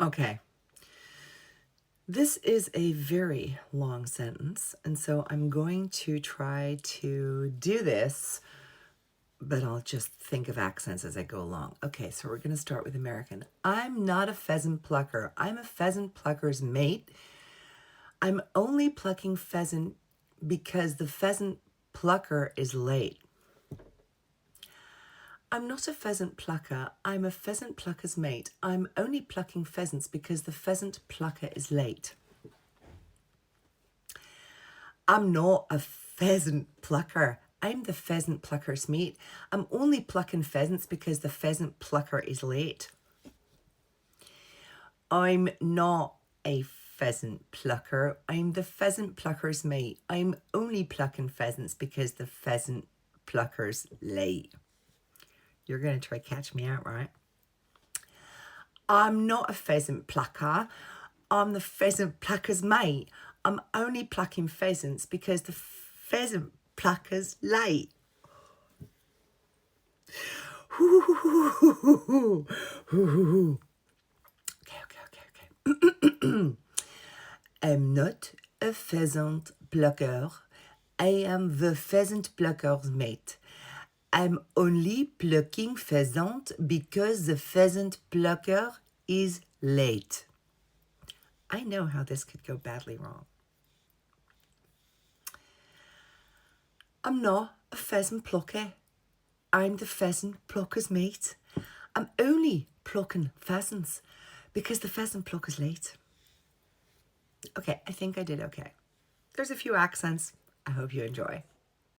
Okay. This is a very long sentence, and so I'm going to try to do this, but I'll just think of accents as I go along. Okay, so we're going to start with American. I'm not a pheasant plucker. I'm a pheasant plucker's mate. I'm only plucking pheasant because the pheasant plucker is late. I'm not a pheasant plucker. I'm a pheasant plucker's mate. I'm only plucking pheasants because the pheasant plucker is late. I'm not a pheasant plucker. I'm the pheasant plucker's mate. I'm only plucking pheasants because the pheasant plucker is late. I'm not a pheasant plucker. I'm the pheasant plucker's mate. I'm only plucking pheasants because the pheasant plucker's late. You're going to try catch me out, right? I'm not a pheasant plucker. I'm the pheasant plucker's mate. I'm only plucking pheasants because the pheasant plucker's late. Okay. I'm not a pheasant plucker. I am the pheasant plucker's mate. I'm only plucking pheasant because the pheasant plucker is late. I know how this could go badly wrong. I'm not a pheasant plucker. I'm the pheasant plucker's mate. I'm only plucking pheasants because the pheasant plucker's late. Okay, I think I did okay. There's a few accents. I hope you enjoy.